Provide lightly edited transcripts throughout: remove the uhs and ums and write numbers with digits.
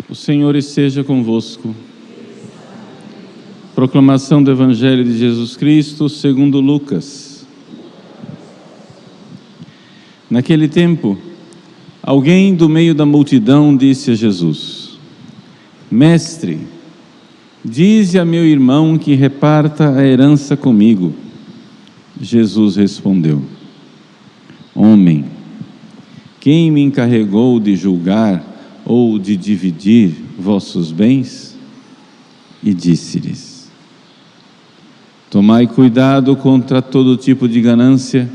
O Senhor esteja convosco. Proclamação do Evangelho de Jesus Cristo segundo Lucas. Naquele tempo, alguém do meio da multidão disse a Jesus: Mestre, dize a meu irmão que reparta a herança comigo. Jesus respondeu: Homem, quem me encarregou de julgar ou de dividir vossos bens? E disse-lhes: Tomai cuidado contra todo tipo de ganância,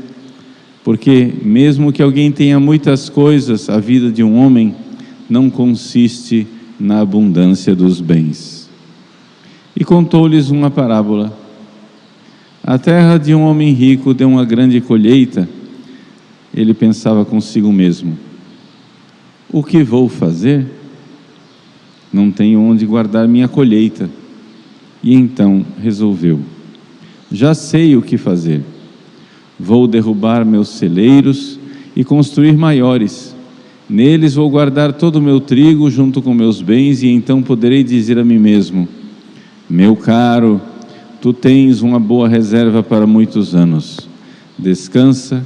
porque mesmo que alguém tenha muitas coisas, a vida de um homem não consiste na abundância dos bens. E contou-lhes uma parábola. A terra de um homem rico deu uma grande colheita. Ele pensava consigo mesmo: o que vou fazer? Não tenho onde guardar minha colheita. E então resolveu: já sei o que fazer. Vou derrubar meus celeiros e construir maiores. Neles vou guardar todo o meu trigo junto com meus bens, e então poderei dizer a mim mesmo: meu caro, tu tens uma boa reserva para muitos anos. Descansa,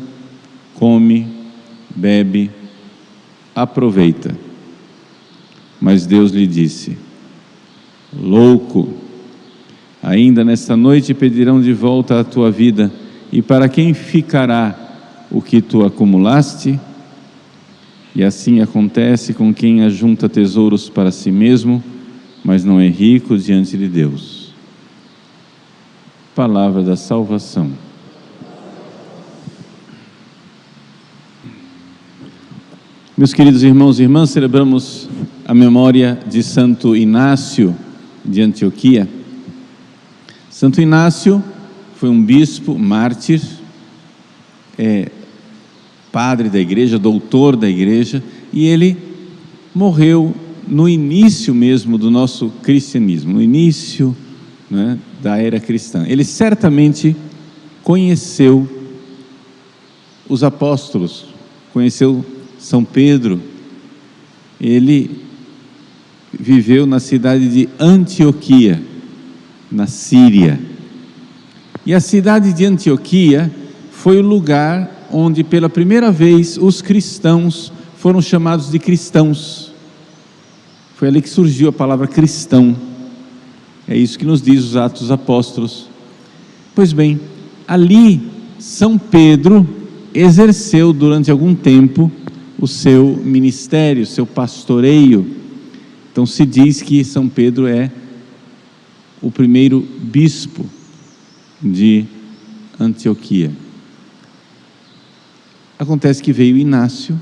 come, bebe, aproveita. Mas Deus lhe disse: louco, ainda nesta noite pedirão de volta a tua vida, e para quem ficará o que tu acumulaste? E assim acontece com quem ajunta tesouros para si mesmo, mas não é rico diante de Deus. Palavra da salvação. Meus queridos irmãos e irmãs, celebramos a memória de Santo Inácio de Antioquia. Santo Inácio foi um bispo, mártir, padre da igreja, doutor da igreja, e ele morreu no início mesmo do nosso cristianismo, no início, né, da era cristã. Ele certamente conheceu os apóstolos, conheceu São Pedro. Ele viveu na cidade de Antioquia, na Síria. E a cidade de Antioquia foi o lugar onde pela primeira vez os cristãos foram chamados de cristãos. Foi ali que surgiu a palavra cristão. É isso que nos diz os Atos dos Apóstolos. Pois bem, ali São Pedro exerceu durante algum tempo o seu ministério, o seu pastoreio. Então se diz que São Pedro é o primeiro bispo de Antioquia. Acontece que veio Inácio,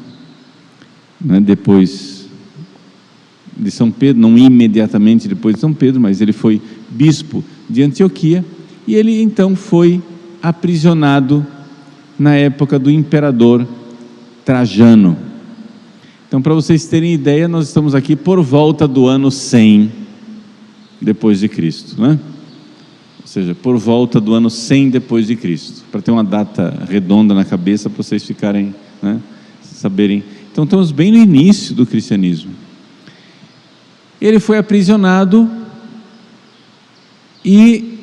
né, depois de São Pedro, não imediatamente depois de São Pedro, mas ele foi bispo de Antioquia, e ele então foi aprisionado na época do imperador Trajano. Então, para vocês terem ideia, nós estamos aqui por volta do ano 100 depois de Cristo, né? Ou seja, por volta do ano 100 depois de Cristo, para ter uma data redonda na cabeça, para vocês ficarem, né, saberem. Então, estamos bem no início do cristianismo. Ele foi aprisionado e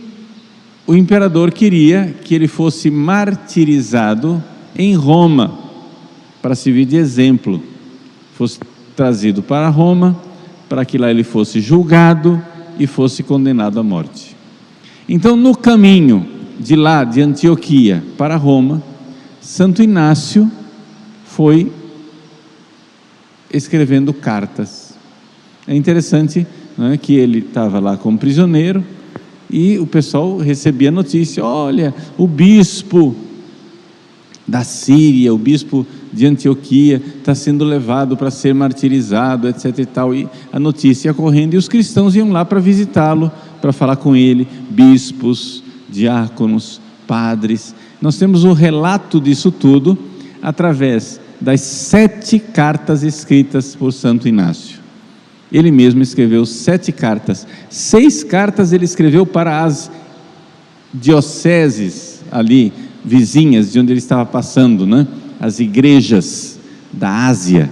o imperador queria que ele fosse martirizado em Roma, para servir de exemplo. Fosse trazido para Roma, para que lá ele fosse julgado e fosse condenado à morte. Então, no caminho de lá, de Antioquia para Roma, Santo Inácio foi escrevendo cartas. É interessante, né, que ele estava lá como prisioneiro e o pessoal recebia a notícia: olha, o bispo da Síria, o bispo de Antioquia está sendo levado para ser martirizado, etc e tal. E a notícia ia correndo e os cristãos iam lá para visitá-lo, para falar com ele, bispos, diáconos, padres. Nós temos o relato disso tudo através das 7 cartas escritas por Santo Inácio. Ele mesmo escreveu 7 cartas. 6 cartas ele escreveu para as dioceses ali, vizinhas de onde ele estava passando, né? As igrejas da Ásia.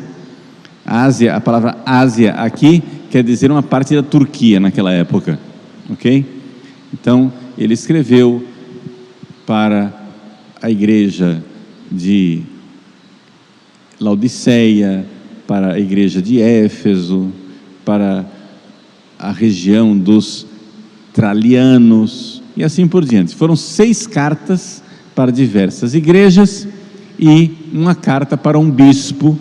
Ásia, a palavra Ásia aqui quer dizer uma parte da Turquia naquela época, ok? Então, ele escreveu para a igreja de Laodiceia, para a igreja de Éfeso, para a região dos Tralianos e assim por diante. Foram 6 cartas para diversas igrejas e uma carta para um bispo,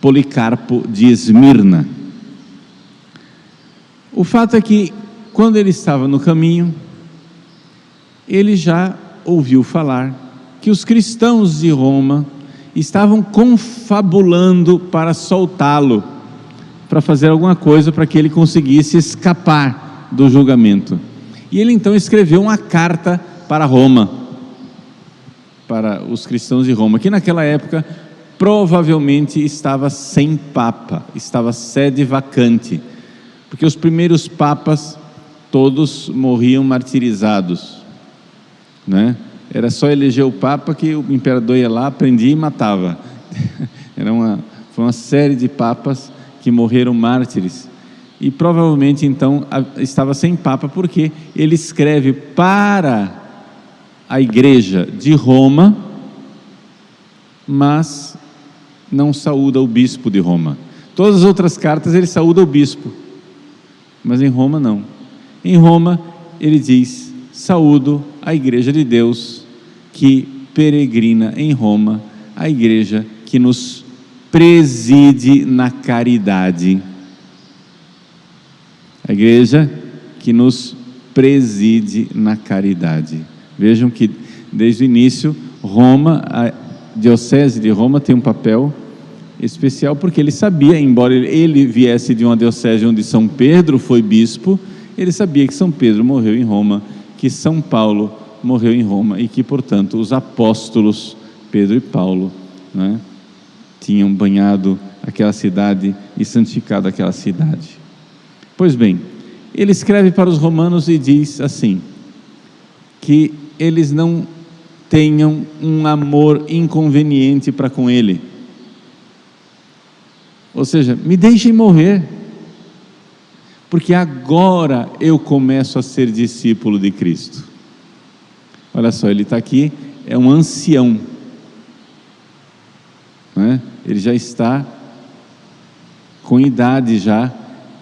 Policarpo de Esmirna. O fato é que, quando ele estava no caminho, ele já ouviu falar que os cristãos de Roma estavam confabulando para soltá-lo, para fazer alguma coisa para que ele conseguisse escapar do julgamento. E ele então escreveu uma carta para Roma, para os cristãos de Roma, que naquela época provavelmente estava sem papa, estava sede vacante, porque os primeiros papas todos morriam martirizados, né? Era só eleger o papa que o imperador ia lá, prendia e matava. Foi uma série de papas que morreram mártires, e provavelmente então estava sem papa, porque ele escreve para a igreja de Roma, mas não saúda o bispo de Roma. Todas as outras cartas ele saúda o bispo, mas em Roma não. Em Roma ele diz: saúdo a igreja de Deus que peregrina em Roma, a igreja que nos preside na caridade. A igreja que nos preside na caridade. Vejam que desde o início, Roma, a diocese de Roma tem um papel especial, porque ele sabia, embora ele viesse de uma diocese onde São Pedro foi bispo, ele sabia que São Pedro morreu em Roma, que São Paulo morreu em Roma, e que, portanto, os apóstolos Pedro e Paulo, né, tinham banhado aquela cidade e santificado aquela cidade. Pois bem, ele escreve para os romanos e diz assim, que eles não tenham um amor inconveniente para com ele, ou seja, me deixem morrer, porque agora eu começo a ser discípulo de Cristo. Olha só, ele está aqui, é um ancião, né? Ele já está com idade já,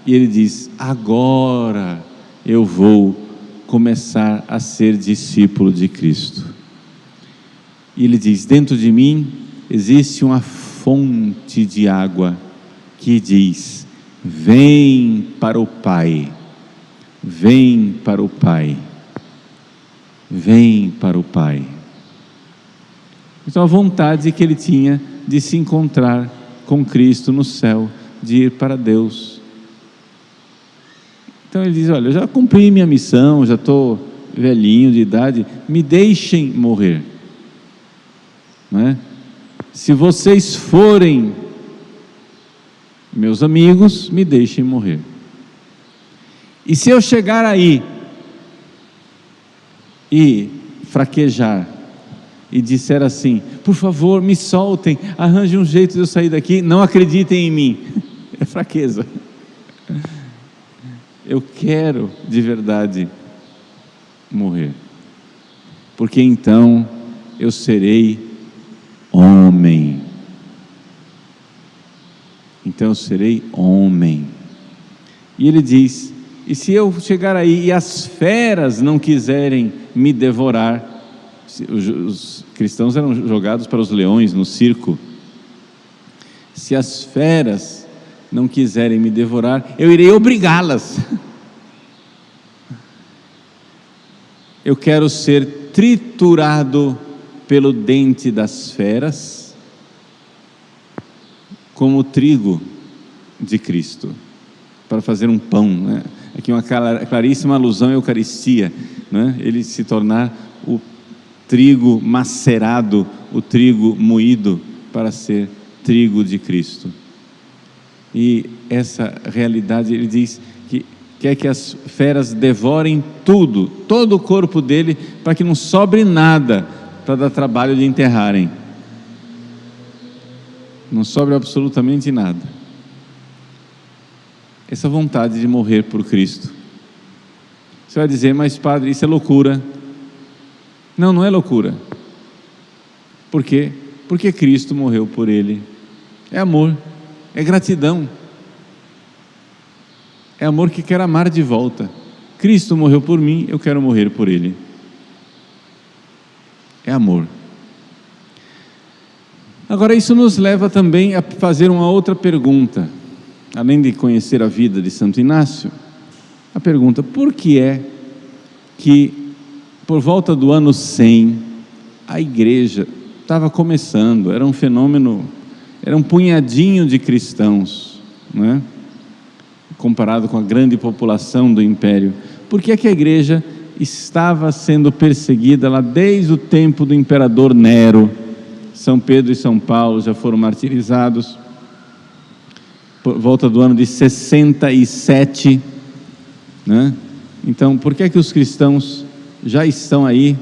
e ele diz: agora eu vou começar a ser discípulo de Cristo. E ele diz: dentro de mim existe uma fonte de água que diz: vem para o Pai, vem para o Pai, vem para o Pai. Então a vontade que ele tinha de se encontrar com Cristo no céu, de ir para Deus. Então ele diz: olha, eu já cumpri minha missão, já estou velhinho de idade, me deixem morrer, não é? Se vocês forem meus amigos, me deixem morrer. E se eu chegar aí e fraquejar e disser assim: por favor, me soltem, arranjem um jeito de eu sair daqui, não acreditem em mim, é fraqueza. Eu quero de verdade morrer, porque então eu serei homem. Então eu serei homem. E ele diz: e se eu chegar aí e as feras não quiserem me devorar? Os cristãos eram jogados para os leões no circo. Se as feras não quiserem me devorar, eu irei obrigá-las. Eu quero ser triturado pelo dente das feras, como o trigo de Cristo, para fazer um pão, né? Aqui uma claríssima alusão à Eucaristia, né? Ele se tornar o trigo macerado, o trigo moído, para ser trigo de Cristo. E essa realidade, ele diz que quer que as feras devorem tudo, todo o corpo dele, para que não sobre nada, para dar trabalho de enterrarem. Não sobre absolutamente nada. essa vontade de morrer por Cristo. Você vai dizer, mas padre, isso é loucura. Não, não é loucura. Por quê? Porque Cristo morreu por ele. É amor, é gratidão. É amor que quer amar de volta. Cristo morreu por mim, eu quero morrer por ele. É amor. Agora, isso nos leva também a fazer uma outra pergunta. Além de conhecer a vida de Santo Inácio, a pergunta: por que é que, por volta do ano 100, a igreja estava começando, era um fenômeno, era um punhadinho de cristãos, não é? Comparado com a grande população do império. Por que é que a igreja estava sendo perseguida lá desde o tempo do imperador Nero? São Pedro e São Paulo já foram martirizados por volta do ano de 67, né? Então, por que é que os cristãos já estão aí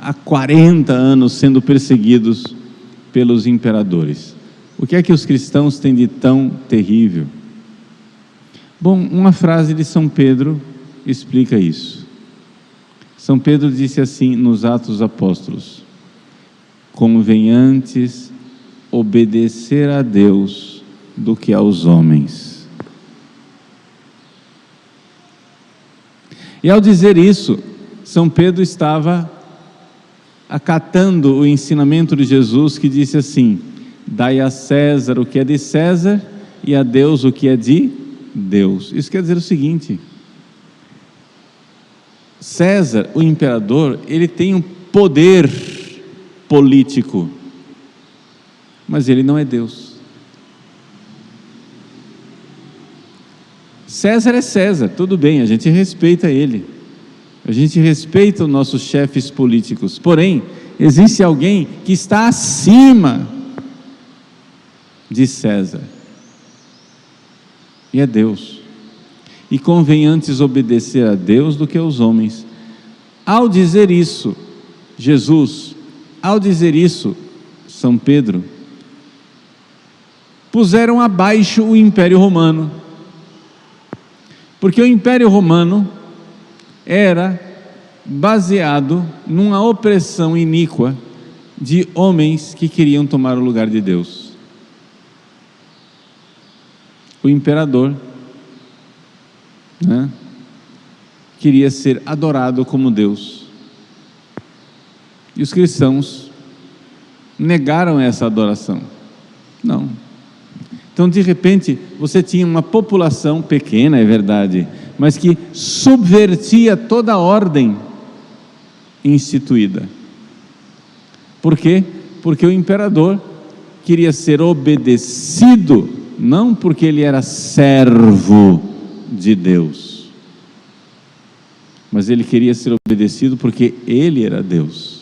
há 40 anos sendo perseguidos pelos imperadores? O que é que os cristãos têm de tão terrível? Bom, uma frase de São Pedro explica isso. São Pedro disse assim nos Atos dos Apóstolos: convém antes obedecer a Deus do que aos homens. E ao dizer isso, São Pedro estava acatando o ensinamento de Jesus, que disse assim: dai a César o que é de César e a Deus o que é de Deus. Isso quer dizer o seguinte: César, o imperador, ele tem um poder político, mas ele não é Deus. César é César, tudo bem, a gente respeita ele, a gente respeita os nossos chefes políticos, porém, existe alguém que está acima de César, e é Deus. E convém antes obedecer a Deus do que aos homens. Ao dizer isso, Jesus, ao dizer isso, São Pedro, puseram abaixo o Império Romano, porque o Império Romano era baseado numa opressão iníqua de homens que queriam tomar o lugar de Deus. O imperador, né, queria ser adorado como Deus, e os cristãos negaram essa adoração. Não. Então, de repente, você tinha uma população pequena, é verdade, mas que subvertia toda a ordem instituída. Por quê? Porque o imperador queria ser obedecido, não porque ele era servo de Deus, mas ele queria ser obedecido porque ele era Deus.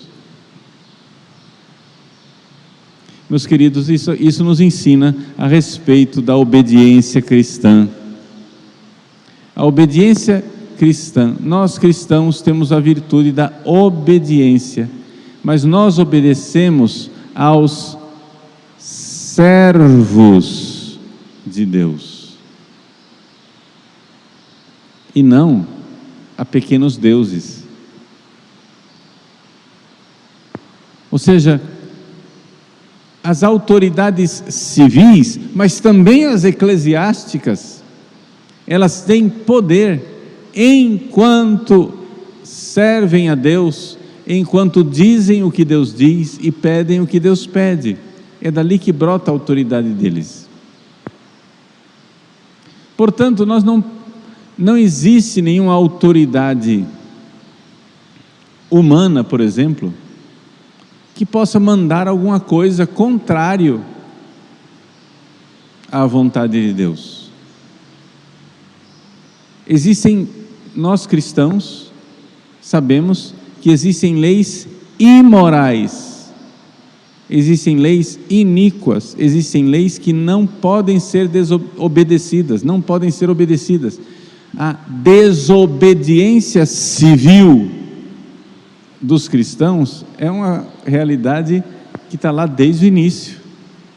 Meus queridos, isso nos ensina a respeito da obediência cristã. A obediência cristã, nós cristãos temos a virtude da obediência, mas nós obedecemos aos servos de Deus, e não a pequenos deuses. Ou seja, as autoridades civis, mas também as eclesiásticas, elas têm poder enquanto servem a Deus, enquanto dizem o que Deus diz e pedem o que Deus pede. É dali que brota a autoridade deles. Portanto, não existe nenhuma autoridade humana, por exemplo, que possa mandar alguma coisa contrário à vontade de Deus. Nós cristãos sabemos que existem leis imorais, existem leis iníquas, existem leis que não podem ser desobedecidas, não podem ser obedecidas. A desobediência civil dos cristãos é uma realidade que está lá desde o início.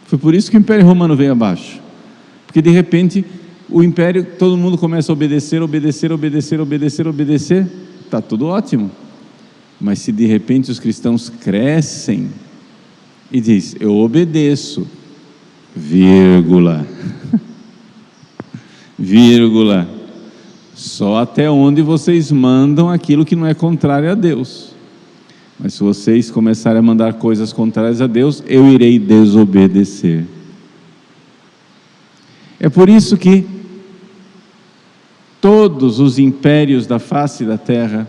Foi por isso que o Império Romano veio abaixo, porque de repente o império, todo mundo começa a obedecer, está tudo ótimo. Mas se de repente os cristãos crescem e diz, eu obedeço, vírgula, vírgula, só até onde vocês mandam aquilo que não é contrário a Deus. Mas se vocês começarem a mandar coisas contrárias a Deus, eu irei desobedecer. É por isso que todos os impérios da face da terra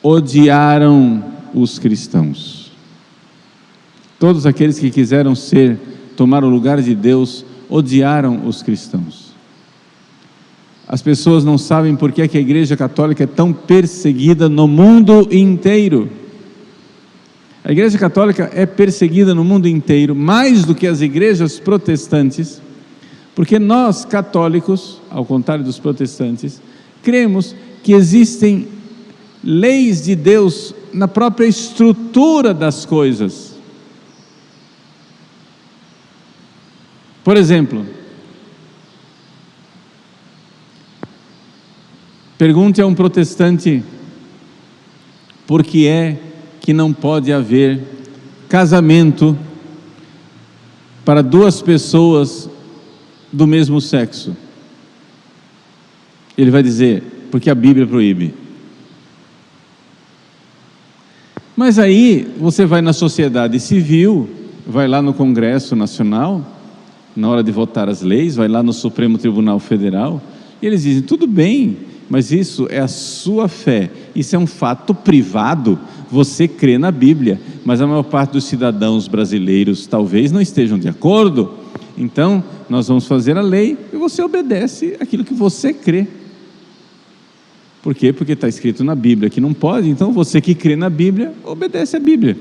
odiaram os cristãos. Todos aqueles que quiseram tomar o lugar de Deus, odiaram os cristãos. As pessoas não sabem por que a Igreja Católica é tão perseguida no mundo inteiro. A Igreja Católica é perseguida no mundo inteiro, mais do que as igrejas protestantes, porque nós, católicos, ao contrário dos protestantes, cremos que existem leis de Deus na própria estrutura das coisas. Por exemplo, pergunte a um protestante por que é que não pode haver casamento para duas pessoas do mesmo sexo. Ele vai dizer, porque a Bíblia proíbe. Mas aí você vai na sociedade civil, vai lá no Congresso Nacional, na hora de votar as leis, vai lá no Supremo Tribunal Federal, e eles dizem, tudo bem, mas isso é a sua fé, isso é um fato privado, você crê na Bíblia, mas a maior parte dos cidadãos brasileiros talvez não estejam de acordo, então nós vamos fazer a lei e você obedece aquilo que você crê. Por quê? Porque está escrito na Bíblia que não pode, então você que crê na Bíblia, obedece a Bíblia.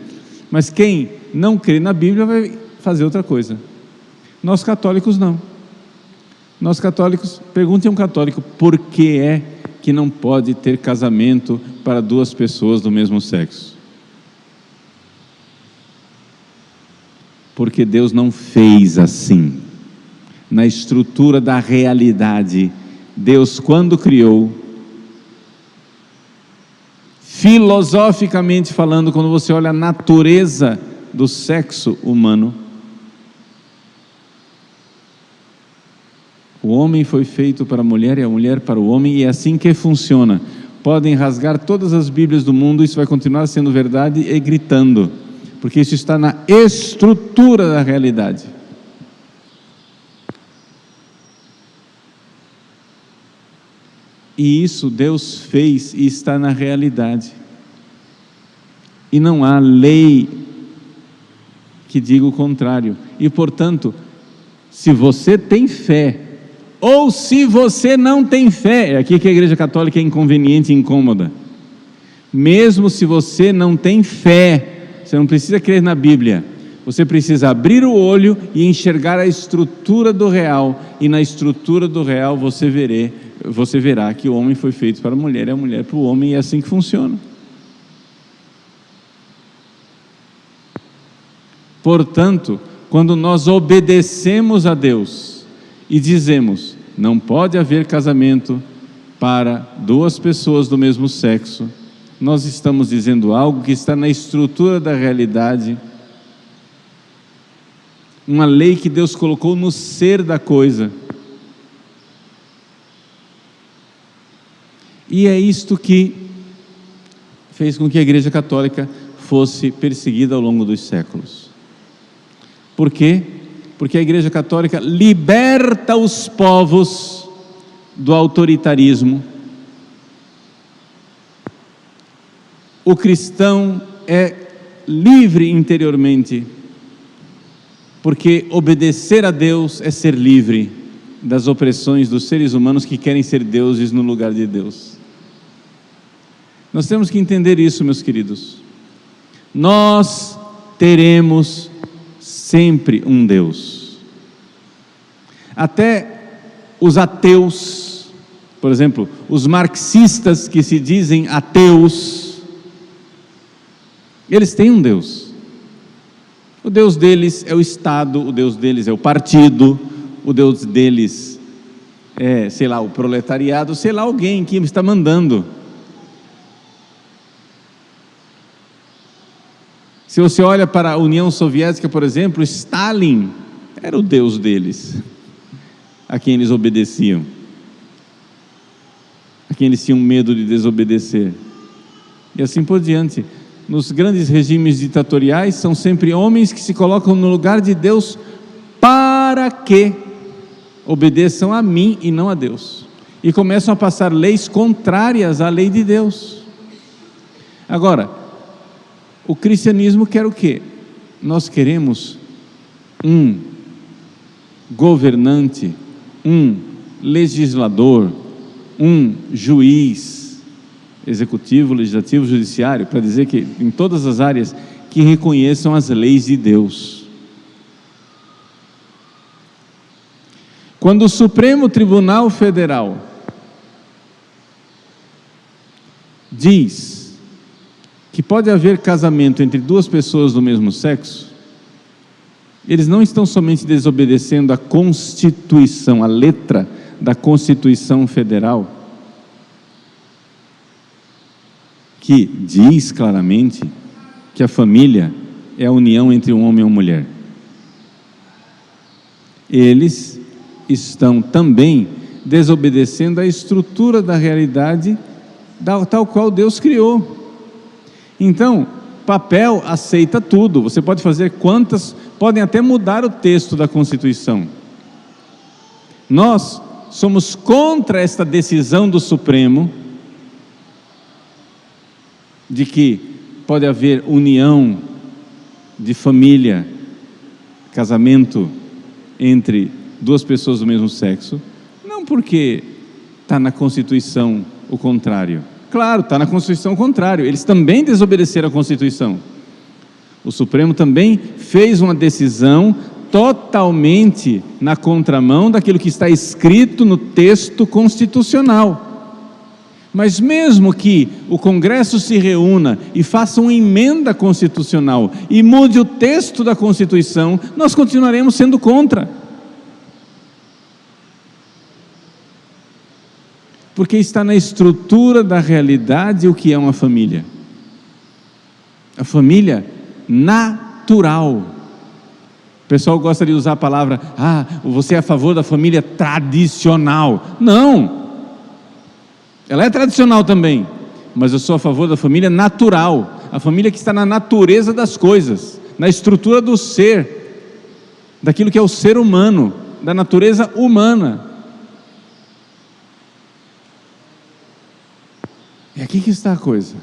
Mas quem não crê na Bíblia vai fazer outra coisa. Nós católicos não. Nós católicos, perguntem a um católico por que é que não pode ter casamento para duas pessoas do mesmo sexo. Porque Deus não fez assim. Na estrutura da realidade, Deus, quando criou, filosoficamente falando, quando você olha a natureza do sexo humano, o homem foi feito para a mulher e a mulher para o homem, e é assim que funciona. Podem rasgar todas as Bíblias do mundo, isso vai continuar sendo verdade e gritando, porque isso está na estrutura da realidade. E isso Deus fez e está na realidade. E não há lei que diga o contrário. E portanto, se você tem fé, ou se você não tem fé, é aqui que a Igreja Católica é inconveniente e incômoda. Mesmo se você não tem fé, você não precisa crer na Bíblia, você precisa abrir o olho e enxergar a estrutura do real, e na estrutura do real você verá que o homem foi feito para a mulher e a mulher para o homem, e é assim que funciona. Portanto, quando nós obedecemos a Deus e dizemos, não pode haver casamento para duas pessoas do mesmo sexo, nós estamos dizendo algo que está na estrutura da realidade, uma lei que Deus colocou no ser da coisa. E é isto que fez com que a Igreja Católica fosse perseguida ao longo dos séculos. Por quê? Porque a Igreja Católica liberta os povos do autoritarismo. O cristão é livre interiormente, porque obedecer a Deus é ser livre das opressões dos seres humanos que querem ser deuses no lugar de Deus. Nós temos que entender isso, meus queridos. Nós teremos sempre um Deus. Até os ateus, por exemplo, os marxistas que se dizem ateus, eles têm um Deus. O Deus deles é o Estado, o Deus deles é o partido, o Deus deles sei lá, o proletariado, sei lá, alguém que está mandando. Se você olha para a União Soviética, por exemplo, Stalin era o deus deles, a quem eles obedeciam, a quem eles tinham medo de desobedecer. E assim por diante. Nos grandes regimes ditatoriais, são sempre homens que se colocam no lugar de Deus para que obedeçam a mim e não a Deus. E começam a passar leis contrárias à lei de Deus. Agora, o cristianismo quer o quê? Nós queremos um governante, um legislador, um juiz, executivo, legislativo, judiciário, para dizer que em todas as áreas que reconheçam as leis de Deus. Quando o Supremo Tribunal Federal diz que pode haver casamento entre duas pessoas do mesmo sexo, eles não estão somente desobedecendo a Constituição, a letra da Constituição Federal, que diz claramente que a família é a união entre um homem e uma mulher. Eles estão também desobedecendo a estrutura da realidade tal qual Deus criou. Então, papel aceita tudo, você pode fazer podem até mudar o texto da Constituição. Nós somos contra esta decisão do Supremo, de que pode haver união de família, casamento entre duas pessoas do mesmo sexo, não porque está na Constituição o contrário. Claro, está na Constituição o contrário, eles também desobedeceram a Constituição. O Supremo também fez uma decisão totalmente na contramão daquilo que está escrito no texto constitucional. Mas mesmo que o Congresso se reúna e faça uma emenda constitucional e mude o texto da Constituição, nós continuaremos sendo contra. Porque está na estrutura da realidade o que é uma família. A família natural. O pessoal gosta de usar a palavra, você é a favor da família tradicional. Não! Ela é tradicional também, mas eu sou a favor da família natural, a família que está na natureza das coisas, na estrutura do ser, daquilo que é o ser humano, da natureza humana. É aqui que está a coisa.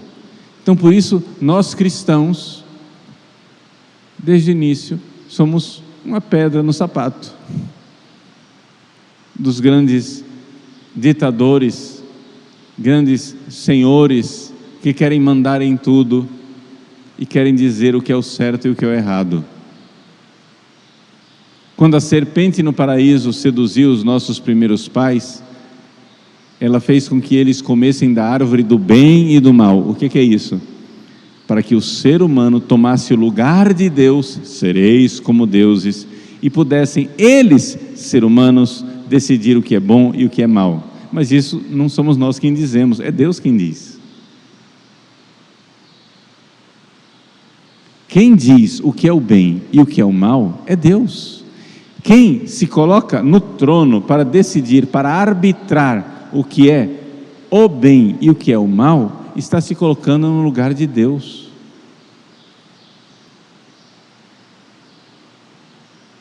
Então, por isso, nós cristãos, desde o início, somos uma pedra no sapato dos grandes ditadores, grandes senhores que querem mandar em tudo e querem dizer o que é o certo e o que é o errado. Quando a serpente no paraíso seduziu os nossos primeiros pais, ela fez com que eles comessem da árvore do bem e do mal. O que é isso? Para que o ser humano tomasse o lugar de Deus, sereis como deuses, e pudessem eles, ser humanos, decidir o que é bom e o que é mal. Mas isso não somos nós quem dizemos, é Deus quem diz. Quem diz o que é o bem e o que é o mal é Deus. Quem se coloca no trono para decidir, para arbitrar o que é o bem e o que é o mal, está se colocando no lugar de Deus.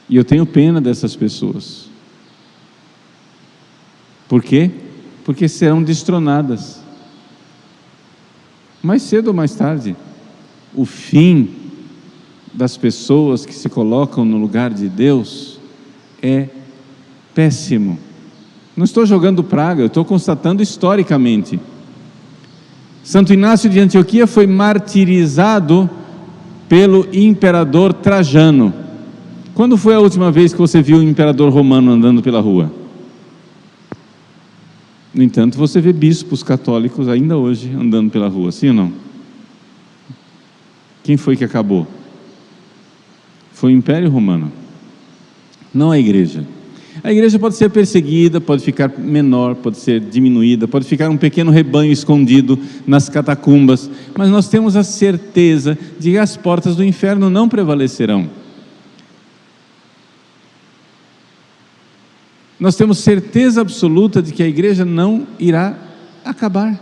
E eu tenho pena dessas pessoas. Por quê? Porque serão destronadas. Mais cedo ou mais tarde, o fim das pessoas que se colocam no lugar de Deus é péssimo. Não estou jogando praga, eu estou constatando historicamente. Santo Inácio de Antioquia foi martirizado pelo imperador Trajano. Quando foi a última vez que você viu um imperador romano andando pela rua? No entanto, você vê bispos católicos ainda hoje andando pela rua, sim ou não? Quem foi que acabou? Foi o Império Romano, não a igreja. A igreja pode ser perseguida, pode ficar menor, pode ser diminuída, pode ficar um pequeno rebanho escondido nas catacumbas, mas nós temos a certeza de que as portas do inferno não prevalecerão. Nós temos certeza absoluta de que a igreja não irá acabar.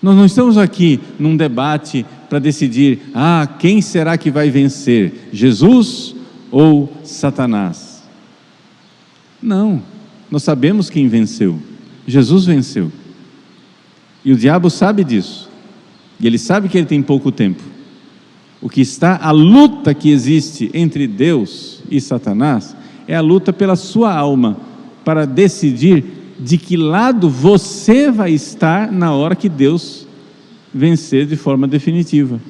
Nós não estamos aqui num debate para decidir, quem será que vai vencer, Jesus ou Satanás? Não, nós sabemos quem venceu, Jesus venceu, e o diabo sabe disso, e ele sabe que ele tem pouco tempo. A luta que existe entre Deus e Satanás, é a luta pela sua alma, para decidir de que lado você vai estar na hora que Deus vencer de forma definitiva.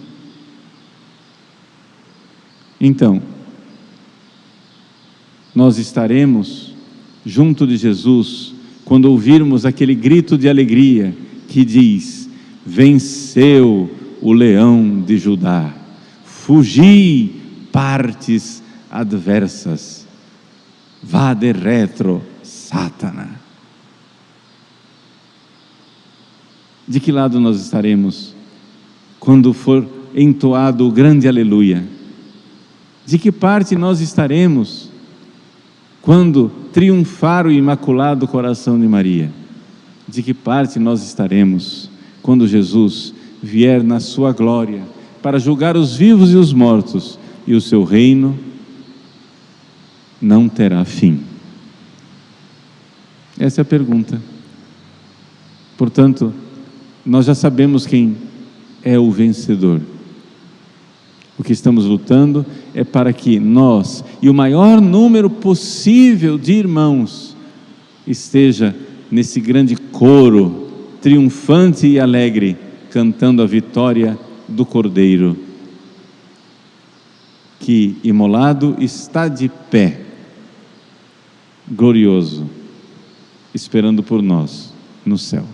Então, nós estaremos junto de Jesus quando ouvirmos aquele grito de alegria que diz: venceu o leão de Judá, fugi partes adversas, vade retro Satana. De que lado nós estaremos quando for entoado o grande aleluia? De que parte nós estaremos quando triunfar o imaculado coração de Maria? De que parte nós estaremos quando Jesus vier na sua glória para julgar os vivos e os mortos, e o seu reino não terá fim? Essa é a pergunta. Portanto, nós já sabemos quem é o vencedor. O que estamos lutando é para que nós e o maior número possível de irmãos esteja nesse grande coro triunfante e alegre, cantando a vitória do Cordeiro, que imolado está de pé, glorioso, esperando por nós no céu.